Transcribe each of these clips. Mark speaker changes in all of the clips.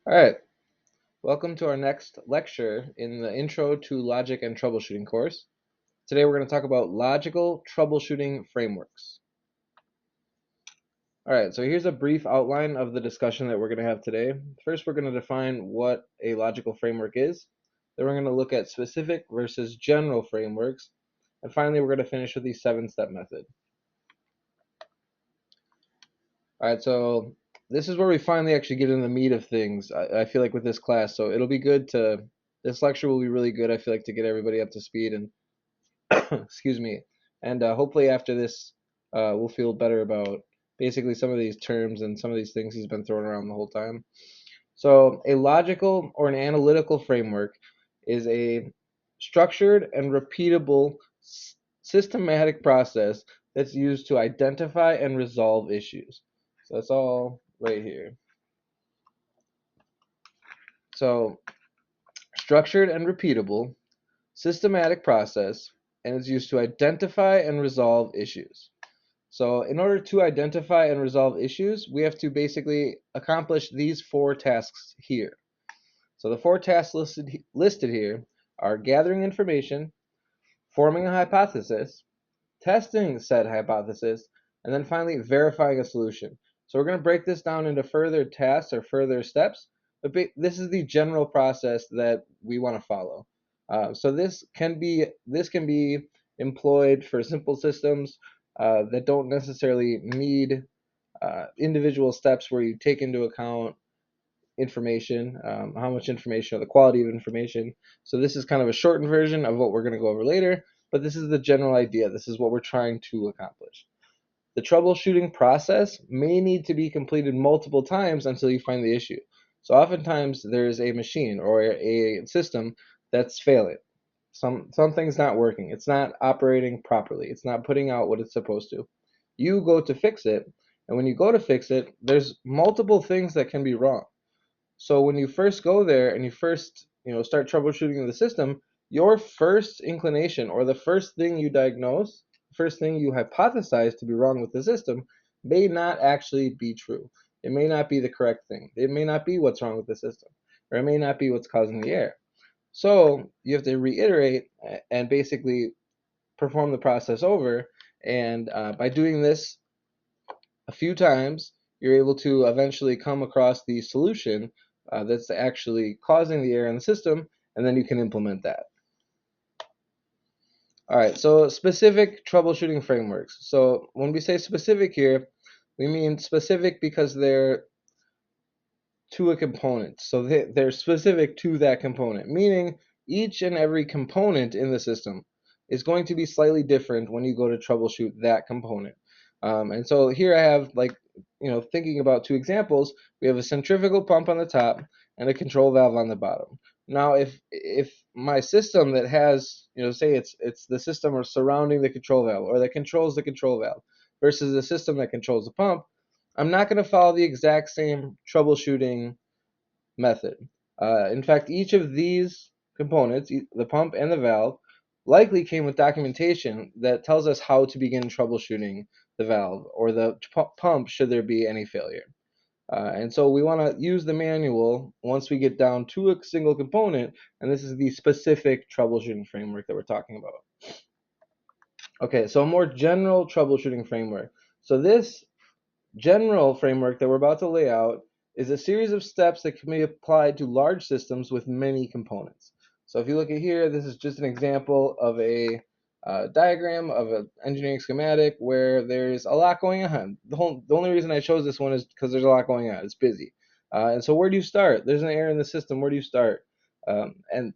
Speaker 1: All right, welcome to our next lecture in the Intro to Logic and Troubleshooting course. Today we're going to talk about logical troubleshooting frameworks. All right, so here's a brief outline of the discussion that we're going to have today. First, we're going to define what a logical framework is. Then we're going to look at specific versus general frameworks. And finally, we're going to finish with the 7-step method. All right, so this is where we finally actually get in the meat of things. I feel like with this class, so it'll be good to. This lecture will be really good. I feel like to get everybody up to speed and excuse me, and hopefully after this, we'll feel better about basically some of these terms and some of these things he's been throwing around the whole time. So a logical or an analytical framework is a structured and repeatable systematic process that's used to identify and resolve issues. So that's all right here. So structured and repeatable, systematic process, and it's used to identify and resolve issues. So in order to identify and resolve issues, we have to basically accomplish these 4 tasks here. So the 4 tasks listed here are gathering information, forming a hypothesis, testing said hypothesis, and then finally verifying a solution. So we're going to break this down into further tasks or further steps, but this is the general process that we want to follow. So this can be employed for simple systems that don't necessarily need individual steps where you take into account information, how much information or the quality of information. So this is kind of a shortened version of what we're going to go over later, but this is the general idea. This is what we're trying to accomplish. The troubleshooting process may need to be completed multiple times until you find the issue. So oftentimes there's a machine or a system that's failing. Something's not working. It's not operating properly. It's not putting out what it's supposed to. You go to fix it, and when you go to fix it, there's multiple things that can be wrong. So when you first go there and you first, start troubleshooting the system, your first inclination or the first thing you diagnose, first thing you hypothesize to be wrong with the system may not actually be true. It may not be the correct thing. It may not be what's wrong with the system, or it may not be what's causing the error. So you have to reiterate and basically perform the process over. And by doing this a few times, you're able to eventually come across the solution that's actually causing the error in the system, and then you can implement that. All right, so specific troubleshooting frameworks. So when we say specific here, we mean specific because they're to a component. So they're specific to that component, meaning each and every component in the system is going to be slightly different when you go to troubleshoot that component. And so here I have, like, thinking about 2 examples, we have a centrifugal pump on the top and a control valve on the bottom. Now, if my system that has, say it's the system surrounding the control valve or that controls the control valve versus the system that controls the pump, I'm not going to follow the exact same troubleshooting method. In fact, each of these components, the pump and the valve, likely came with documentation that tells us how to begin troubleshooting the valve or the pump should there be any failure. And so we want to use the manual once we get down to a single component, and this is the specific troubleshooting framework that we're talking about. Okay, so a more general troubleshooting framework. So this general framework that we're about to lay out is a series of steps that can be applied to large systems with many components. So if you look at here, this is just an example of a diagram of an engineering schematic where there's a lot going on. The only reason I chose this one is because there's a lot going on. It's busy. And so where do you start? There's an error in the system. Where do you start? And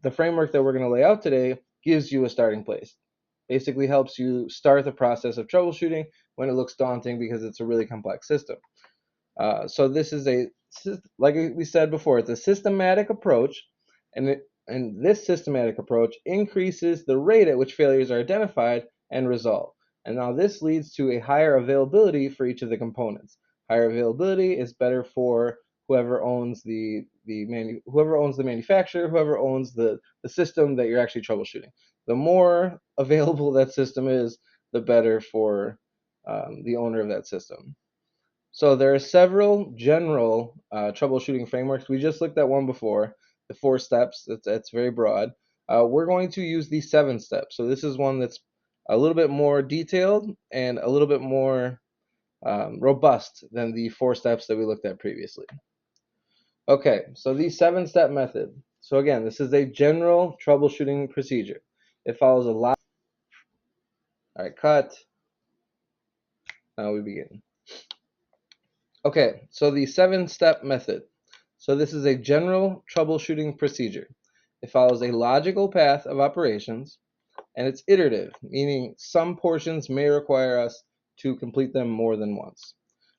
Speaker 1: the framework that we're going to lay out today gives you a starting place. Basically helps you start the process of troubleshooting when it looks daunting because it's a really complex system. So this is like we said before, it's a systematic approach, and this systematic approach increases the rate at which failures are identified and resolved. And now this leads to a higher availability for each of the components. Higher availability is better for whoever owns whoever owns the manufacturer, whoever owns the system that you're actually troubleshooting. The more available that system is, the better for the owner of that system. So there are several general troubleshooting frameworks. We just looked at one before, the 4 steps. That's very broad. We're going to use the 7 steps. So this is one that's a little bit more detailed and a little bit more robust than the 4 steps that we looked at previously. Okay, so the 7-step method. So again, this is a general troubleshooting procedure. It follows a lot. All right, cut. Now we begin. Okay, so the 7-step method. So this is a general troubleshooting procedure. It follows a logical path of operations, and it's iterative, meaning some portions may require us to complete them more than once.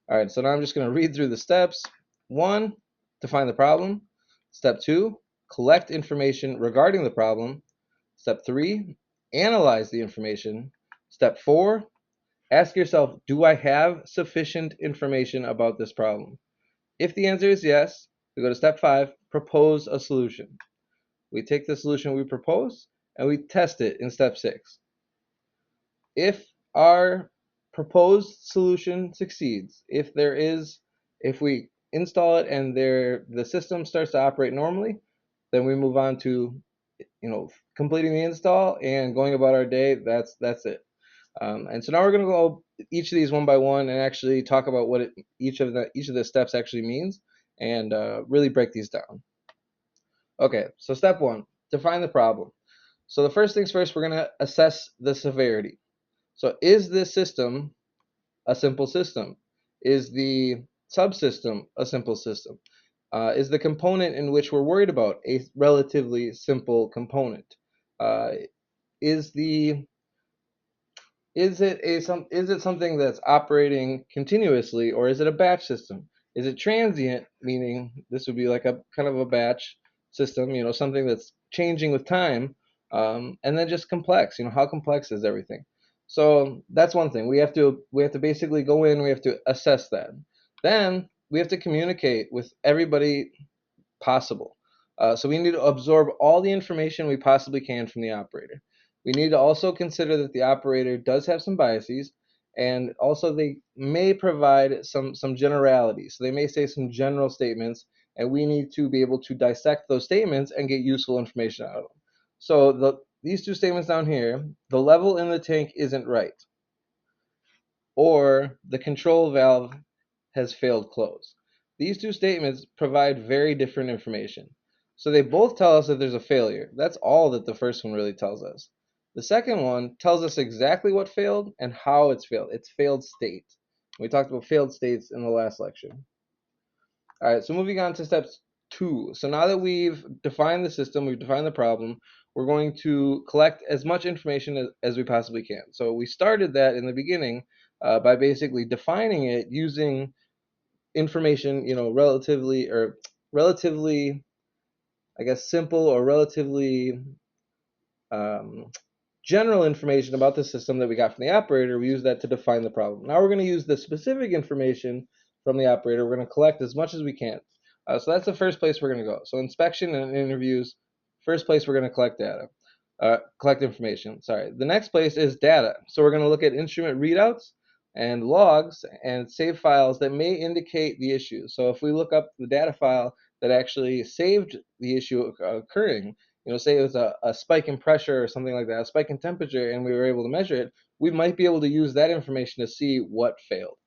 Speaker 1: All right, so now I'm just going to read through the steps. 1, define the problem. Step 2, collect information regarding the problem. Step 3, analyze the information. Step 4, ask yourself, do I have sufficient information about this problem? If the answer is yes, we go to step 5, propose a solution. We take the solution we propose and we test it in step 6. If our proposed solution succeeds, if we install it and the system starts to operate normally, then we move on to completing the install and going about our day. That's it. And so now we're going to go each of these one by one and actually talk about what each of the steps actually means, and really break these down. Okay, so step 1, define the problem. So the first things first, we're going to assess the severity. So is this system a simple system? Is the subsystem a simple system? Is the component in which we're worried about a relatively simple component? Uh, is the is it something that's operating continuously, or is it a batch system? Is it transient, meaning this would be like a kind of a batch system, something that's changing with time, and then just complex. How complex is everything? So that's one thing. We have to basically go in. We have to assess that. Then we have to communicate with everybody possible. So we need to absorb all the information we possibly can from the operator. We need to also consider that the operator does have some biases, and also they may provide some generalities. So they may say some general statements, and we need to be able to dissect those statements and get useful information out of them. So these 2 statements down here, the level in the tank isn't right, or the control valve has failed close. These 2 statements provide very different information. So they both tell us that there's a failure. That's all that the first one really tells us. The second one tells us exactly what failed and how it's failed. It's failed state. We talked about failed states in the last lecture. All right, so moving on to step 2. So now that we've defined the system, we've defined the problem, we're going to collect as much information as we possibly can. So we started that in the beginning by basically defining it using information, relatively, I guess, simple or relatively um, general information about the system that we got from the operator. We use that to define the problem. Now we're going to use the specific information from the operator. We're going to collect as much as we can. So that's the first place we're going to go. So inspection and interviews, first place we're going to collect data. Collect information. Sorry. The next place is data. So we're going to look at instrument readouts and logs and save files that may indicate the issue. So if we look up the data file that actually saved the issue occurring, say it was a spike in pressure or something like that, a spike in temperature, and we were able to measure it, we might be able to use that information to see what failed.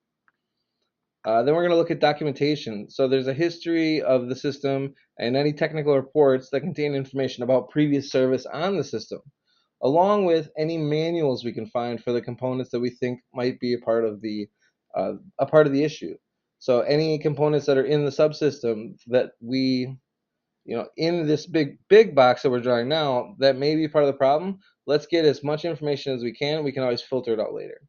Speaker 1: Then we're going to look at documentation. So there's a history of the system and any technical reports that contain information about previous service on the system, along with any manuals we can find for the components that we think might be a part of the issue. So any components that are in the subsystem that we, in this big box that we're drawing now, that may be part of the problem, let's get as much information as we can. We can always filter it out later.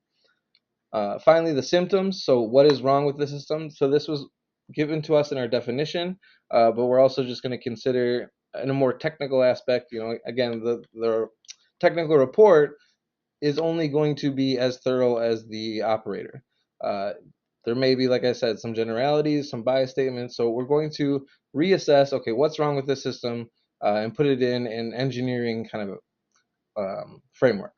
Speaker 1: Finally, the symptoms. So what is wrong with the system? So this was given to us in our definition, but we're also just going to consider in a more technical aspect. Again, the technical report is only going to be as thorough as the operator. There may be, like I said, some generalities, some bias statements. So we're going to reassess, okay, what's wrong with this system, and put it in an engineering kind of framework.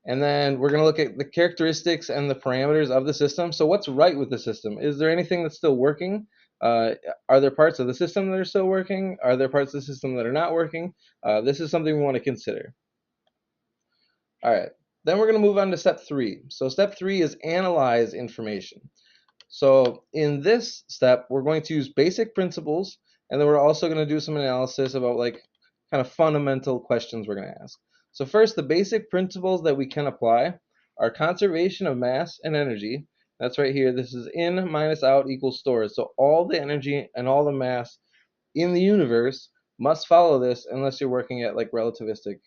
Speaker 1: And then we're going to look at the characteristics and the parameters of the system. So what's right with the system? Is there anything that's still working? Uh, are there parts of the system that are still working? Are there parts of the system that are not working? This is something we want to consider. All right. Then we're going to move on to step 3. So step 3 is analyze information. So in this step, we're going to use basic principles, and then we're also going to do some analysis about like kind of fundamental questions we're going to ask. So first, the basic principles that we can apply are conservation of mass and energy. That's right here. This is in minus out equals storage. So all the energy and all the mass in the universe must follow this unless you're working at like relativistic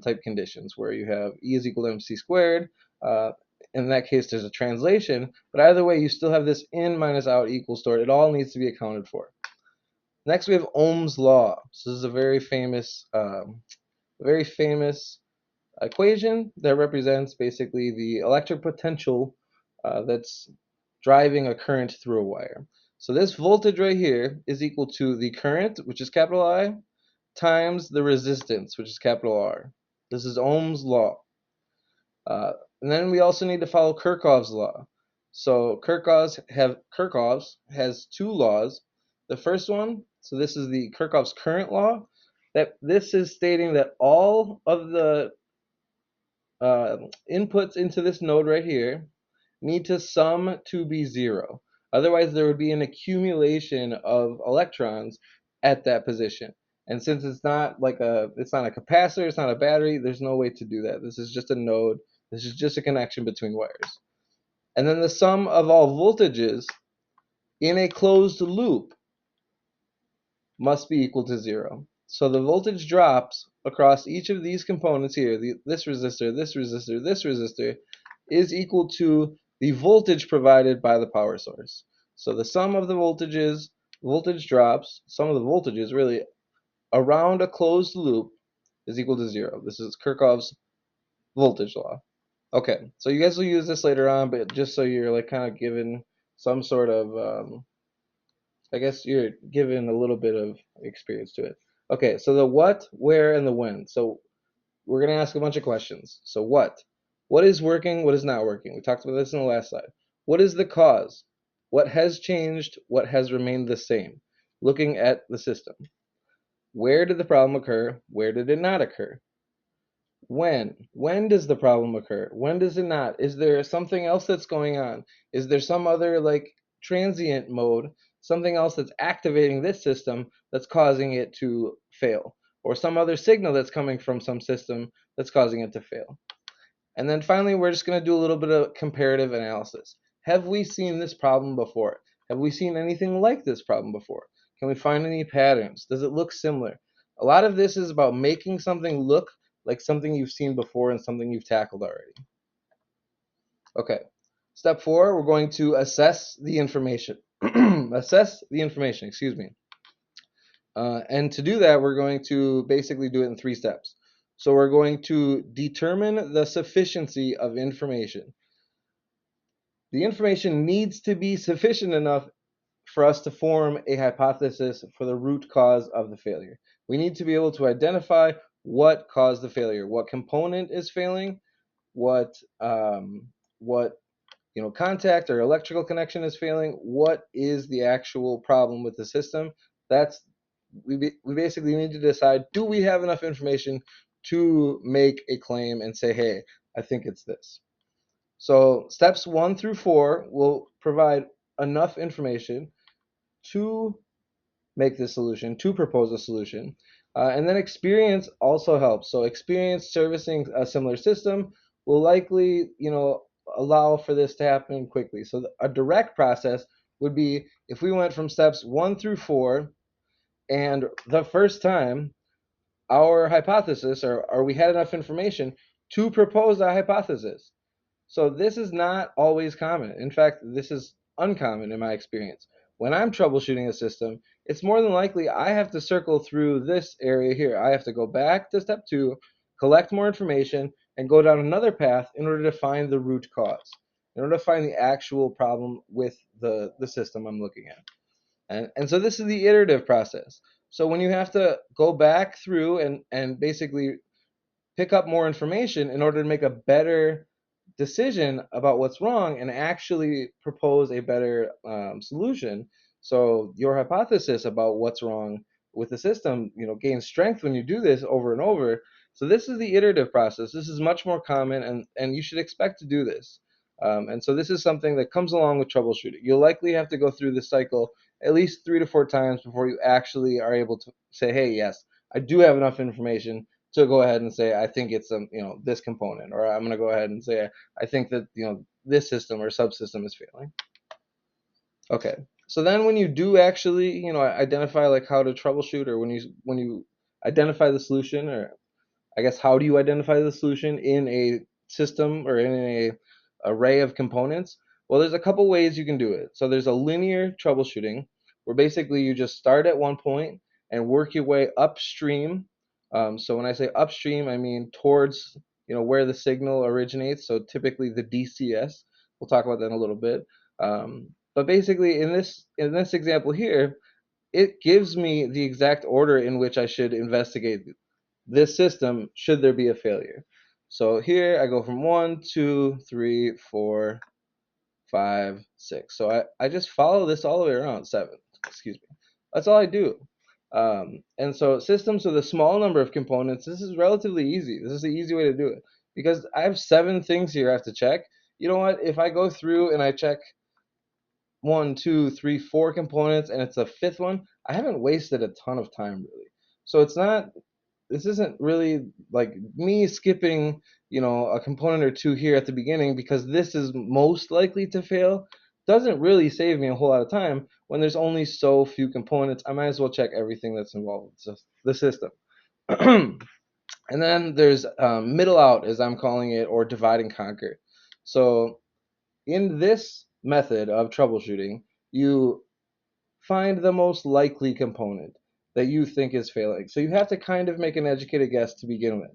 Speaker 1: type conditions where you have E is equal to mc squared. Uh, in that case, there's a translation, but either way, you still have this in minus out equals stored. It all needs to be accounted for. Next, we have Ohm's law. So this is a very famous equation that represents basically the electric potential that's driving a current through a wire. So this voltage right here is equal to the current, which is capital I, times the resistance, which is capital R. This is Ohm's law. Uh, and then we also need to follow Kirchhoff's law. So Kirchhoff's has two laws. The first one, so this is the Kirchhoff's current law, that this is stating that all of the uh, inputs into this node right here need to sum to be 0. Otherwise, there would be an accumulation of electrons at that position. And since it's not a capacitor, it's not a battery, there's no way to do that. This is just a node. This is just a connection between wires. And then the sum of all voltages in a closed loop must be equal to 0. So the voltage drops across each of these components here, this resistor, this resistor, this resistor, is equal to the voltage provided by the power source. So the sum of the voltage drops, sum of the voltages really around a closed loop is equal to 0. This is Kirchhoff's voltage law. Okay, so you guys will use this later on, but just so you're like kind of given some sort of I guess you're given a little bit of experience to it. Okay, so the what, where, and the when. So we're going to ask a bunch of questions. So what? What is working? What is not working? We talked about this in the last slide. What is the cause? What has changed? What has remained the same? Looking at the system. Where did the problem occur? Where did it not occur? When? When does the problem occur? When does it not? Is there something else that's going on? Is there some other like transient mode, something else that's activating this system that's causing it to fail? Or some other signal that's coming from some system that's causing it to fail? And then finally, we're just going to do a little bit of comparative analysis. Have we seen this problem before? Have we seen anything like this problem before? Can we find any patterns? Does it look similar? A lot of this is about making something look like something you've seen before and something you've tackled already. Okay. Step 4, we're going to assess the information. Assess the information, excuse me. And to do that, we're going to basically do it in 3 steps. So we're going to determine the sufficiency of information. The information needs to be sufficient enough for us to form a hypothesis for the root cause of the failure. We need to be able to identify what caused the failure, what component is failing, what contact or electrical connection is failing, what is the actual problem with the system. We basically need to decide, do we have enough information to make a claim and say, hey, I think it's this. So steps 1 through 4 will provide enough information to make the solution, to propose a solution. And then experience also helps. So experience servicing a similar system will likely, allow for this to happen quickly. So a direct process would be if we went from steps 1 through 4, and the first time our hypothesis, or we had enough information to propose a hypothesis. So this is not always common. In fact, this is uncommon in my experience. When I'm troubleshooting a system, it's more than likely I have to circle through this area here. I have to go back to step 2, collect more information, and go down another path in order to find the root cause, in order to find the actual problem with the system I'm looking at. And so this is the iterative process. So when you have to go back through and basically pick up more information in order to make a better decision about what's wrong and actually propose a better solution. So your hypothesis about what's wrong with the system, gains strength when you do this over and over. So this is the iterative process. This is much more common, and you should expect to do this. And so this is something that comes along with troubleshooting. You'll likely have to go through this cycle at least 3 to 4 times before you actually are able to say, hey, yes, I do have enough information to go ahead and say I think it's this component, or I'm going to go ahead and say I think that this system or subsystem is failing. Okay, so then when you do actually identify like how to troubleshoot, or when you identify the solution, or I guess how do you identify the solution in a system or in a array of components? Well, there's a couple ways you can do it. So there's a linear troubleshooting where basically you just start at one point and work your way upstream. So when I say upstream, I mean towards where the signal originates. So typically the DCS. We'll talk about that in a little bit. But basically in this example here, it gives me the exact order in which I should investigate this system should there be a failure. So here I go from 1, 2, 3, 4, 5, 6. So I just follow this all the way around, 7, excuse me. That's all I do. And so systems with a small number of components, this is relatively easy. This is the easy way to do it. Because I have 7 things here I have to check. You know what? If I go through and I check 1, 2, 3, 4 components and it's a fifth one, I haven't wasted a ton of time really. So this isn't really like me skipping, a component or two here at the beginning because this is most likely to fail. Doesn't really save me a whole lot of time when there's only so few components. I might as well check everything that's involved with the system. And then there's middle out, as I'm calling it, or divide and conquer. So in this method of troubleshooting, you find the most likely component that you think is failing. So you have to kind of make an educated guess to begin with.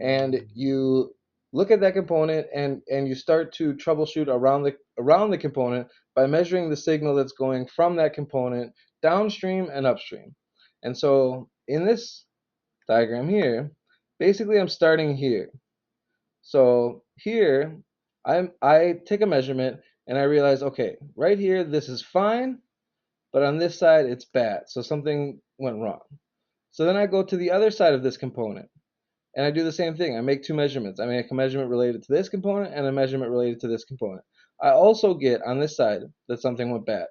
Speaker 1: And you look at that component and you start to troubleshoot around the component by measuring the signal that's going from that component downstream and upstream. And so in this diagram here, basically I'm starting here. So here I take a measurement and I realize, okay, right here this is fine, but on this side it's bad. So something went wrong. So then I go to the other side of this component and I do the same thing. I make 2 measurements. I make a measurement related to this component and a measurement related to this component. I also get on this side that something went bad.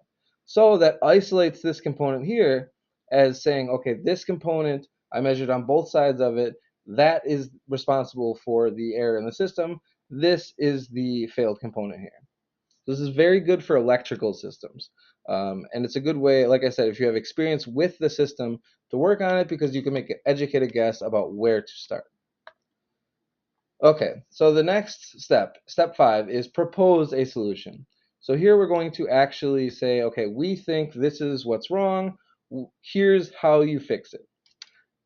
Speaker 1: So that isolates this component here as saying, okay, this component I measured on both sides of it. That is responsible for the error in the system. This is the failed component here. This is very good for electrical systems. And it's a good way, like I said, if you have experience with the system, to work on it because you can make an educated guess about where to start. Okay, so the next step 5, is propose a solution. So here we're going to actually say, okay, we think this is what's wrong. Here's how you fix it.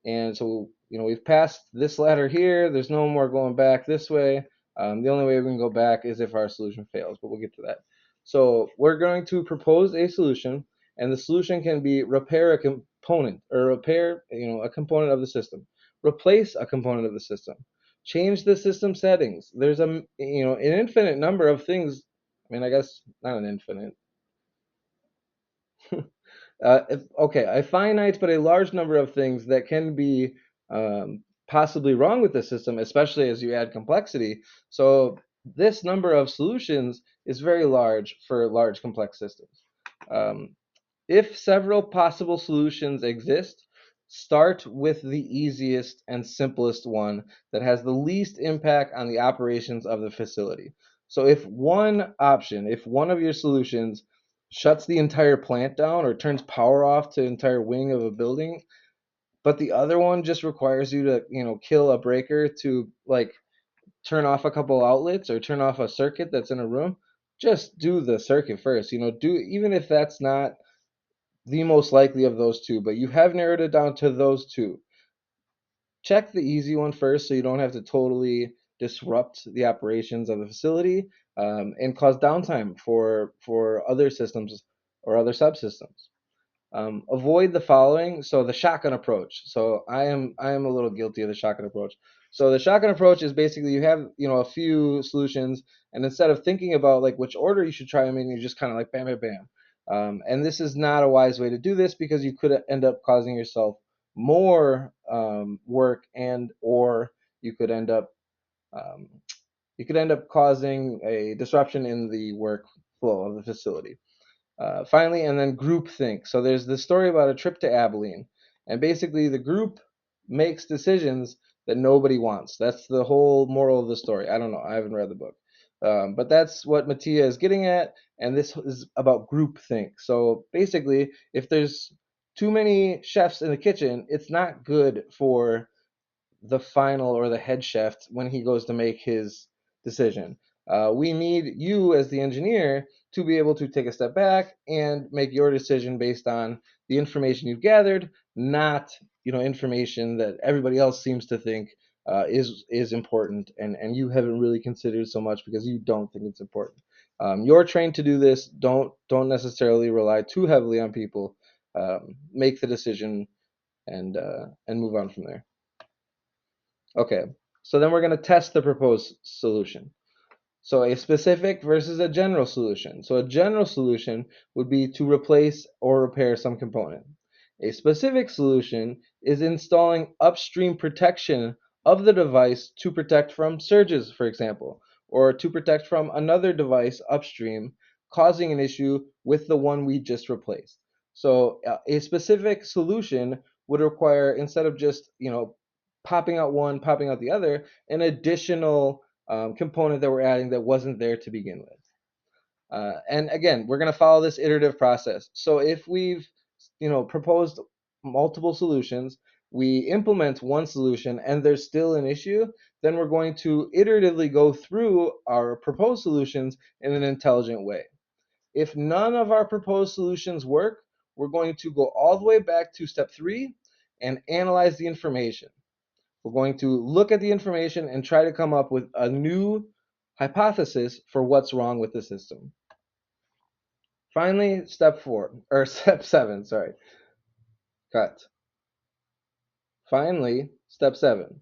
Speaker 1: And so, we've passed this ladder here. There's no more going back this way. The only way we can go back is if our solution fails, but we'll get to that. So we're going to propose a solution, and the solution can be repair a component, or repair, a component of the system, replace a component of the system, change the system settings. There's an infinite number of things. I mean, I guess not an infinite. Okay, a finite but a large number of things that can be possibly wrong with the system, especially as you add complexity. So this number of solutions is very large for large complex systems. Um, if several possible solutions exist, start with the easiest and simplest one that has the least impact on the operations of the facility. So if one of your solutions shuts the entire plant down or turns power off to an entire wing of a building, but the other one just requires you to, kill a breaker to like turn off a couple outlets or turn off a circuit that's in a room, just do the circuit first. Do, even if that's not the most likely of those two, but you have narrowed it down to those two. Check the easy one first so you don't have to totally disrupt the operations of the facility, and cause downtime for other systems or other subsystems. Avoid the following. So the shotgun approach. So I am a little guilty of the shotgun approach. So the shotgun approach is basically you have, a few solutions, and instead of thinking about like which order you should try them in, you just kind of like bam, bam, bam. And this is not a wise way to do this because you could end up causing yourself more work, and or you could end up um, causing a disruption in the workflow of the facility. Finally, and then group think. So there's this story about a trip to Abilene, and basically the group makes decisions that nobody wants. That's the whole moral of the story. I don't know. I haven't read the book. But that's what Mattia is getting at, and this is about group think. So basically, if there's too many chefs in the kitchen, it's not good for the final or the head chef when he goes to make his decision. We need you as the engineer to be able to take a step back and make your decision based on the information you've gathered, not information that everybody else seems to think is important, and you haven't really considered so much because you don't think it's important. You're trained to do this. Don't necessarily rely too heavily on people. Make the decision and move on from there. Okay, so then we're going to test the proposed solution. So a specific versus a general solution. So a general solution would be to replace or repair some component. A specific solution is installing upstream protection of the device to protect from surges, for example, or to protect from another device upstream causing an issue with the one we just replaced. So a specific solution would require, instead of just, popping out one, popping out the other, an additional component that we're adding that wasn't there to begin with. And again, we're going to follow this iterative process. So if we've, proposed multiple solutions, we implement one solution and there's still an issue, then we're going to iteratively go through our proposed solutions in an intelligent way. If none of our proposed solutions work, we're going to go all the way back to step 3 and analyze the information. We're going to look at the information and try to come up with a new hypothesis for what's wrong with the system. Finally, step 7, sorry. Cut. Finally, step 7.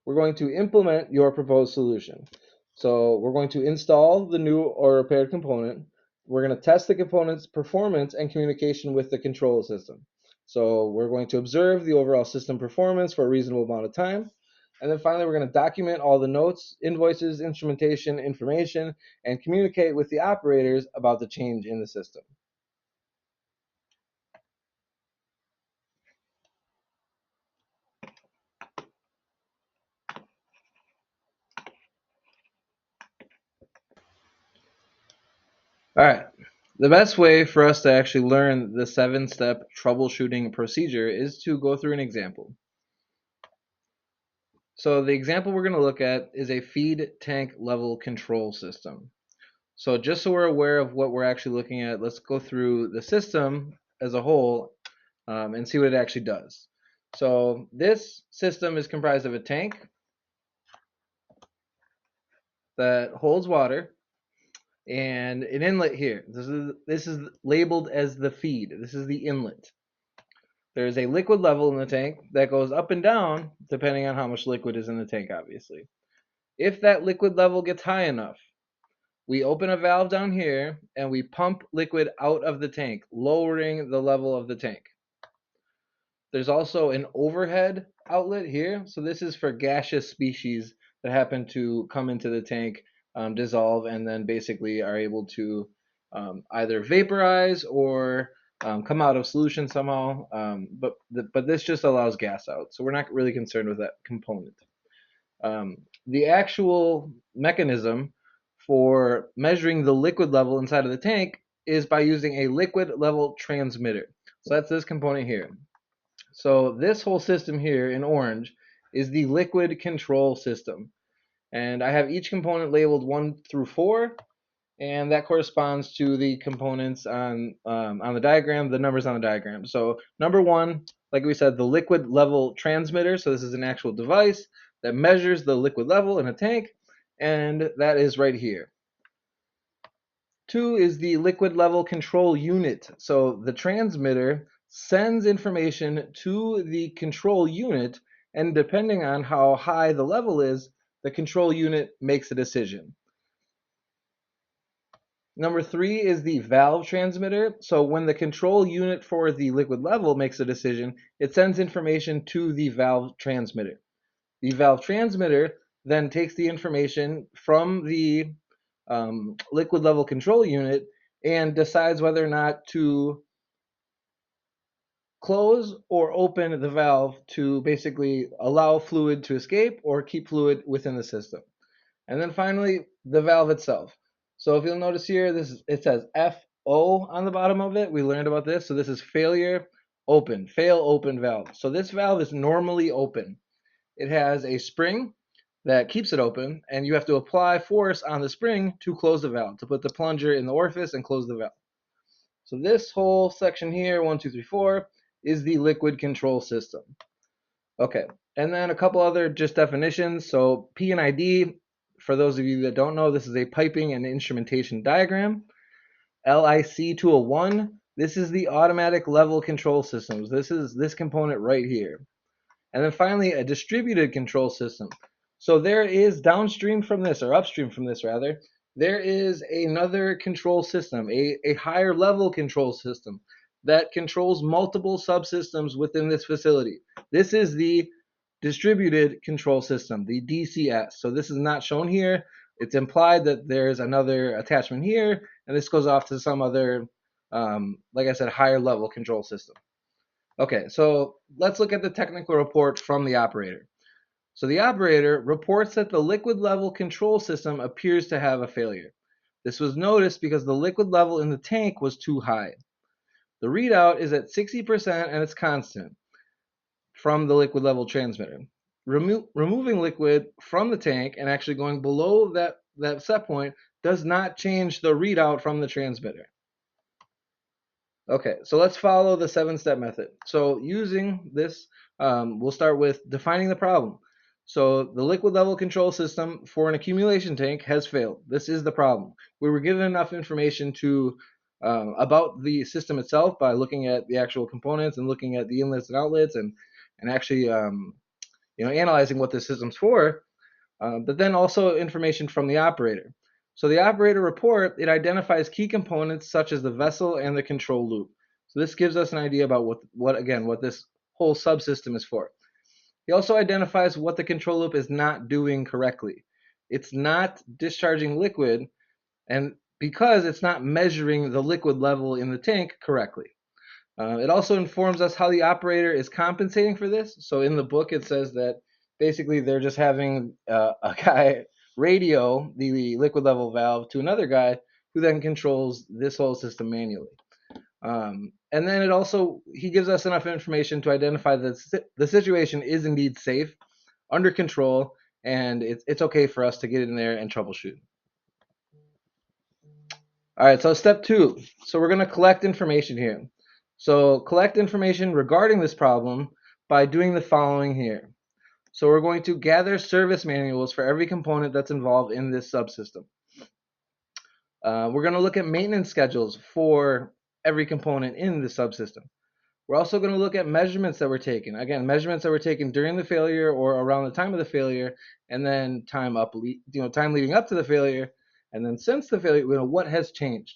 Speaker 1: We're going to implement your proposed solution. So we're going to install the new or repaired component. We're going to test the component's performance and communication with the control system. So we're going to observe the overall system performance for a reasonable amount of time. And then finally, we're going to document all the notes, invoices, instrumentation, information, and communicate with the operators about the change in the system. All right. The best way for us to actually learn the 7-step troubleshooting procedure is to go through an example. So the example we're going to look at is a feed tank level control system. So just so we're aware of what we're actually looking at, let's go through the system as a whole and see what it actually does. So this system is comprised of a tank that holds water and an inlet here. This is labeled as the feed. This is the inlet. There's a liquid level in the tank that goes up and down depending on how much liquid is in the tank, obviously. If that liquid level gets high enough, we open a valve down here and we pump liquid out of the tank, lowering the level of the tank. There's also an overhead outlet here. So this is for gaseous species that happen to come into the tank, dissolve, and then basically are able to either vaporize or come out of solution somehow. But this just allows gas out. So we're not really concerned with that component. The actual mechanism for measuring the liquid level inside of the tank is by using a liquid level transmitter. So that's this component here. So this whole system here in orange is the liquid control system. And I have each component labeled 1 through 4, and that corresponds to the components on the diagram, the numbers on the diagram. So number 1, like we said, the liquid level transmitter. So this is an actual device that measures the liquid level in a tank, and that is right here. 2 is the liquid level control unit. So the transmitter sends information to the control unit and depending on how high the level is, the control unit makes a decision. Number 3 is the valve transmitter. So when the control unit for the liquid level makes a decision, it sends information to the valve transmitter. The valve transmitter then takes the information from the liquid level control unit and decides whether or not to close or open the valve to basically allow fluid to escape or keep fluid within the system. And then finally, the valve itself. So if you'll notice here, it says FO on the bottom of it. We learned about this. So this is failure open, fail open valve. So this valve is normally open. It has a spring that keeps it open, and you have to apply force on the spring to close the valve, to put the plunger in the orifice and close the valve. So this whole section here, 1, 2, 3, 4, is the liquid control system. Okay, and then a couple other just definitions. So P and ID, for those of you that don't know, this is a piping and instrumentation diagram. LIC 201, this is the automatic level control systems. This is this component right here. And then finally, a distributed control system. So there is downstream from this, or upstream from this rather, there is another control system, a higher level control system that controls multiple subsystems within this facility. This is the distributed control system, the DCS. So this is not shown here. It's implied that there's another attachment here, and this goes off to some other, like I said, higher level control system. Okay, so let's look at the technical report from the operator. So the operator reports that the liquid level control system appears to have a failure. This was noticed because the liquid level in the tank was too high. The readout is at 60% and it's constant from the liquid level transmitter. Removing liquid from the tank and actually going below that set point does not change the readout from the transmitter. Okay, so let's follow the 7-step method. So using this, we'll start with defining the problem. So the liquid level control system for an accumulation tank has failed. This is the problem. We were given enough information to about the system itself by looking at the actual components and looking at the inlets and outlets and actually analyzing what the system's for. But then also information from the operator. So the operator report, it identifies key components such as the vessel and the control loop. So this gives us an idea about what this whole subsystem is for. He also identifies what the control loop is not doing correctly. It's not discharging liquid, and because it's not measuring the liquid level in the tank correctly. It also informs us how the operator is compensating for this. So in the book, it says that basically they're just having a guy radio the liquid level valve to another guy who then controls this whole system manually. And then he gives us enough information to identify that the situation is indeed safe, under control, and it's okay for us to get in there and troubleshoot. All right, so step 2. So we're going to collect information here. So collect information regarding this problem by doing the following here. So we're going to gather service manuals for every component that's involved in this subsystem. We're going to look at maintenance schedules for every component in the subsystem. We're also going to look at measurements that were taken. Again, measurements that were taken during the failure or around the time of the failure, and then time leading up to the failure, and then since the failure, what has changed.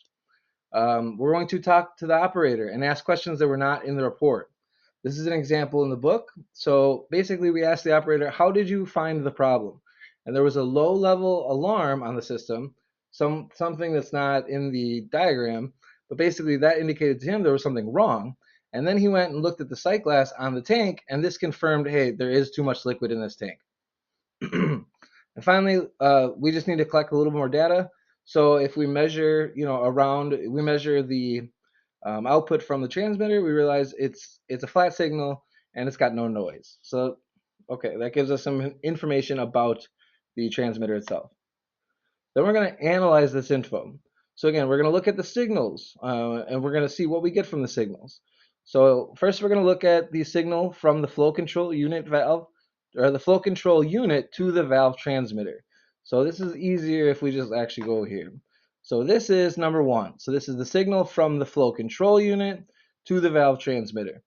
Speaker 1: We're going to talk to the operator and ask questions that were not in the report. This is an example in the book. So basically, we asked the operator, how did you find the problem? And there was a low-level alarm on the system, something that's not in the diagram, but basically that indicated to him there was something wrong. And then he went and looked at the sight glass on the tank, and this confirmed, hey, there is too much liquid in this tank. And finally, we just need to collect a little more data. So if we measure, we measure the output from the transmitter, we realize it's a flat signal and it's got no noise. So, okay, that gives us some information about the transmitter itself. Then we're going to analyze this info. So again, we're going to look at the signals and we're going to see what we get from the signals. So first we're going to look at the signal from the flow control unit valve, or the flow control unit to the valve transmitter. So this is easier if we just actually go here. So this is number 1. So this is the signal from the flow control unit to the valve transmitter.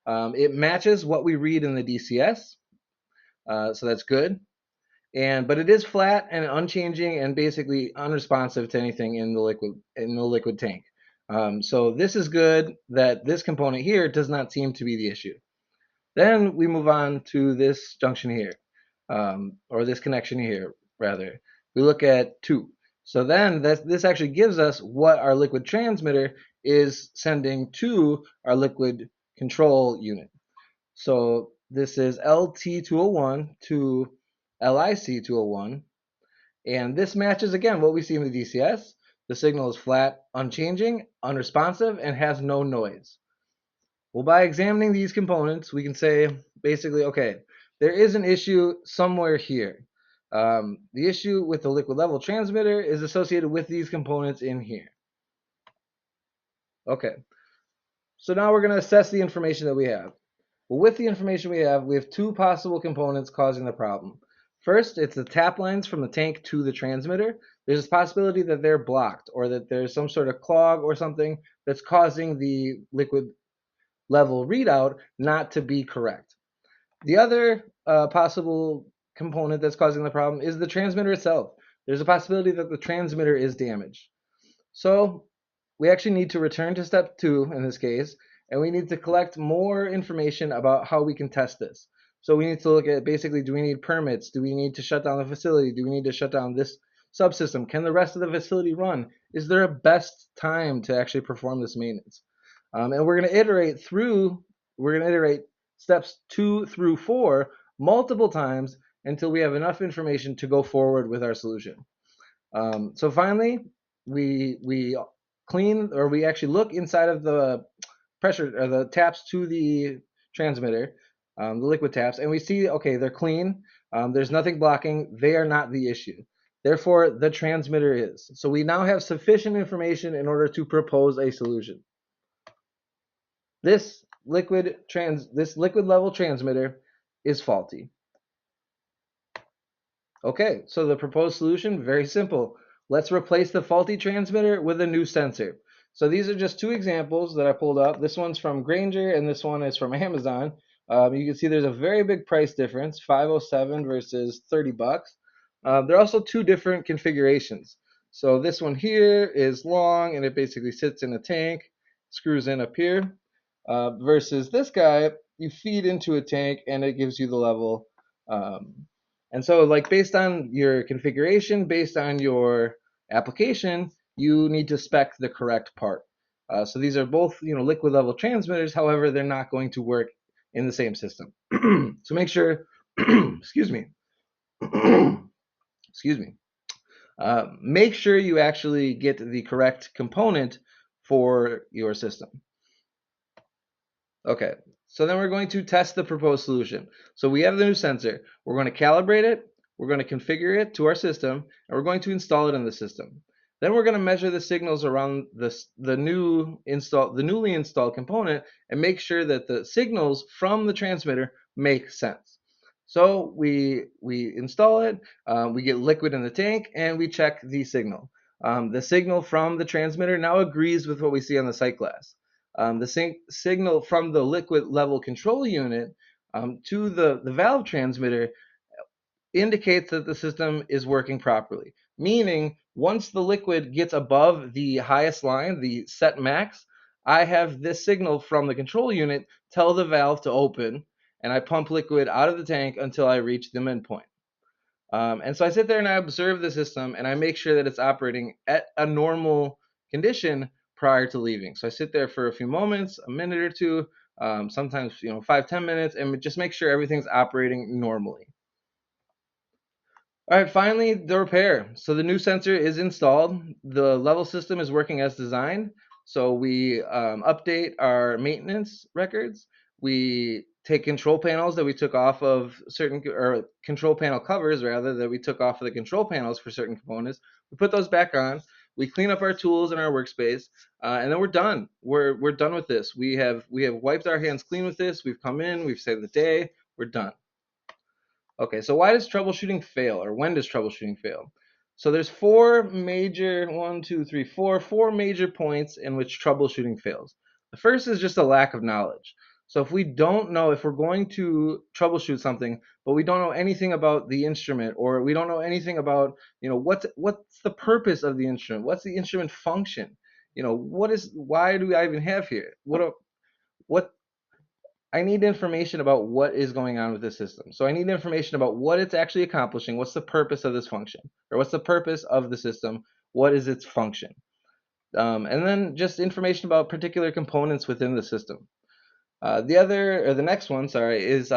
Speaker 1: It matches what we read in the DCS. so that's good. But it is flat and unchanging and basically unresponsive to anything in the liquid tank. So this is good that this component here does not seem to be the issue. Then we move on to this junction here, or this connection here, rather. We look at 2. So then this actually gives us what our liquid transmitter is sending to our liquid control unit. So this is LT201 to LIC201, and this matches again what we see in the DCS. The signal is flat, unchanging, unresponsive, and has no noise. Well, by examining these components, we can say basically, okay, there is an issue somewhere here. The issue with the liquid level transmitter is associated with these components in here. Okay, so now we're going to assess the information that we have. Well, with the information we have 2 possible components causing the problem. First, it's the tap lines from the tank to the transmitter. There's a possibility that they're blocked or that there's some sort of clog or something that's causing the liquid level readout not to be correct. The other possible component that's causing the problem is the transmitter itself. There's a possibility that the transmitter is damaged. So we actually need to return to step 2 in this case, and we need to collect more information about how we can test this. So we need to look at basically, do we need permits? Do we need to shut down the facility? Do we need to shut down this subsystem? Can the rest of the facility run? Is there a best time to actually perform this maintenance? And we're going to iterate steps 2 through 4 multiple times until we have enough information to go forward with our solution. So finally, we clean, or we actually look inside of the pressure or the taps to the transmitter, the liquid taps, and we see, okay, they're clean. There's nothing blocking. They are not the issue. Therefore, the transmitter is. So we now have sufficient information in order to propose a solution. This liquid level transmitter is faulty. Okay, so the proposed solution, very simple. Let's replace the faulty transmitter with a new sensor. So these are just 2 examples that I pulled up. This one's from Granger and this one is from Amazon. You can see there's a very big price difference, $507 versus $30. There are also 2 different configurations. So this one here is long and it basically sits in a tank, screws in up here, versus this guy, you feed into a tank and it gives you the level. And so, like, based on your configuration, based on your application, you need to spec the correct part. So these are both, liquid level transmitters. However, they're not going to work in the same system. So make sure, excuse me, excuse me. Make sure you actually get the correct component for your system. Okay, so then we're going to test the proposed solution. So we have the new sensor. We're going to calibrate it, we're going to configure it to our system, and we're going to install it in the system. Then we're going to measure the signals around the newly installed component and make sure that the signals from the transmitter make sense. So we install it, we get liquid in the tank, and we check the signal. The signal from the transmitter now agrees with what we see on the sight glass. The signal from the liquid level control unit to the valve transmitter indicates that the system is working properly. Meaning, once the liquid gets above the highest line, the set max, I have this signal from the control unit tell the valve to open, and I pump liquid out of the tank until I reach the midpoint. And so I sit there and I observe the system and I make sure that it's operating at a normal condition prior to leaving. So I sit there for a few moments, a minute or two, sometimes 5-10 minutes, and just make sure everything's operating normally. All right, finally, the repair. So the new sensor is installed. The level system is working as designed. So we update our maintenance records. We take control panels that we took off of or control panel covers rather, that we took off of the control panels for certain components. We put those back on. We clean up our tools in our workspace, and then we're done. We're done with this. We have wiped our hands clean with this. We've come in. We've saved the day. We're done. Okay, so why does troubleshooting fail, or when does troubleshooting fail? So there's four major points in which troubleshooting fails. The first is just a lack of knowledge. So if we don't know, if we're going to troubleshoot something, but we don't know anything about the instrument, or we don't know anything about, what's the purpose of the instrument? What's the instrument function? Why do I even have here? What I need information about what is going on with the system. So I need information about what it's actually accomplishing. What's the purpose of this function? Or what's the purpose of the system? What is its function? And then just information about particular components within the system. The next one, sorry, is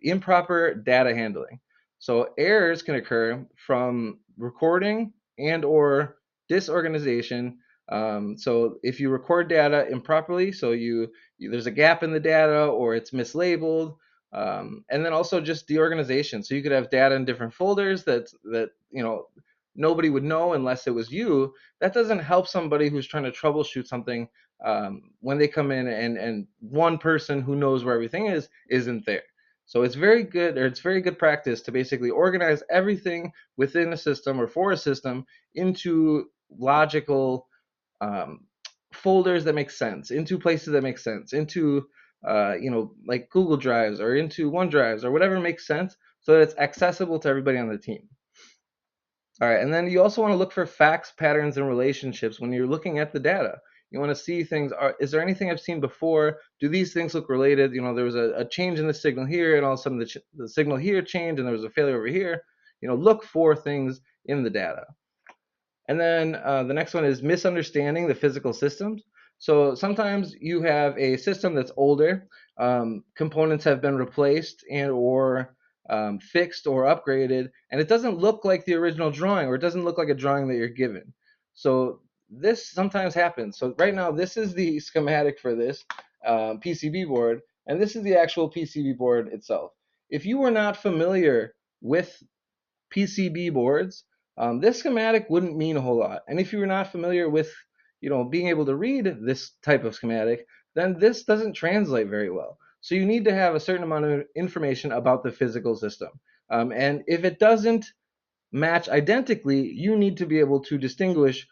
Speaker 1: improper data handling. So errors can occur from recording and or disorganization. So if you record data improperly, so there's a gap in the data or it's mislabeled, and then also just deorganization. So you could have data in different folders that nobody would know unless it was you. That doesn't help somebody who's trying to troubleshoot something when they come in and one person who knows where everything is isn't there. So it's very good practice to basically organize everything within a system or for a system into logical um, folders that make sense, into places that make sense, into like Google Drives or into OneDrives or whatever makes sense, so that it's accessible to everybody on the team. All right, and then you also want to look for facts, patterns, and relationships when you're looking at the data. You want to see things. Is there anything I've seen before? Do these things look related? There was a change in the signal here, and all of a sudden the signal here changed, and there was a failure over here. Look for things in the data. And then the next one is misunderstanding the physical systems. So sometimes you have a system that's older, components have been replaced and or fixed or upgraded, and it doesn't look like the original drawing, or it doesn't look like a drawing that you're given. So this sometimes happens. So right now, this is the schematic for this PCB board, and this is the actual PCB board itself. If you were not familiar with PCB boards, this schematic wouldn't mean a whole lot. And if you're not familiar with, being able to read this type of schematic, then this doesn't translate very well. So you need to have a certain amount of information about the physical system. And if it doesn't match identically, you need to be able to distinguish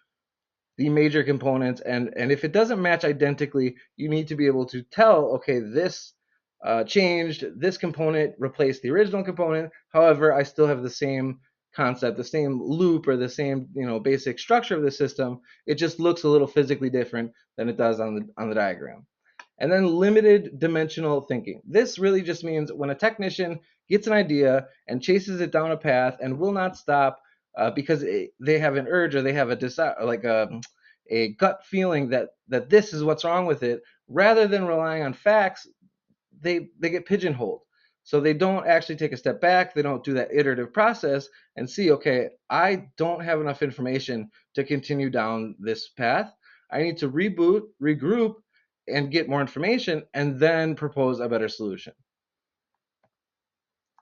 Speaker 1: the major components, and if it doesn't match identically, you need to be able to tell, okay, this changed, this component replaced the original component. However, I still have the same concept, the same loop, or the same basic structure of the system. It just looks a little physically different than it does on the diagram. And then limited dimensional thinking. This really just means when a technician gets an idea and chases it down a path and will not stop because they have an urge, or they have a desire, like a gut feeling that this is what's wrong with it, rather than relying on facts, they get pigeonholed. So they don't actually take a step back. They don't do that iterative process and see, okay, I don't have enough information to continue down this path. I need to reboot, regroup, and get more information, and then propose a better solution.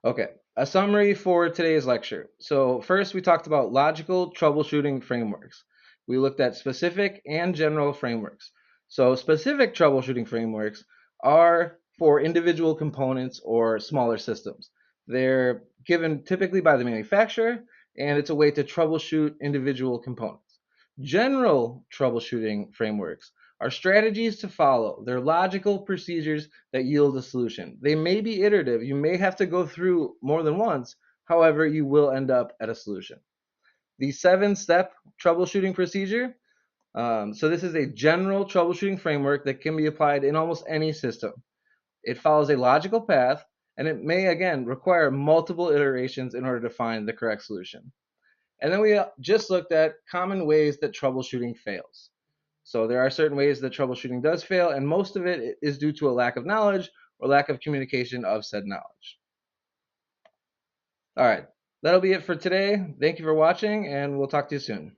Speaker 1: Okay, a summary for today's lecture. So first, we talked about logical troubleshooting frameworks. We looked at specific and general frameworks. So specific troubleshooting frameworks are for individual components or smaller systems. They're given typically by the manufacturer, and it's a way to troubleshoot individual components. General troubleshooting frameworks are strategies to follow. They're logical procedures that yield a solution. They may be iterative. You may have to go through more than once. However, you will end up at a solution. The 7-step troubleshooting procedure. So this is a general troubleshooting framework that can be applied in almost any system. It follows a logical path, and it may, again, require multiple iterations in order to find the correct solution. And then we just looked at common ways that troubleshooting fails. So there are certain ways that troubleshooting does fail, and most of it is due to a lack of knowledge or lack of communication of said knowledge. All right, that'll be it for today. Thank you for watching, and we'll talk to you soon.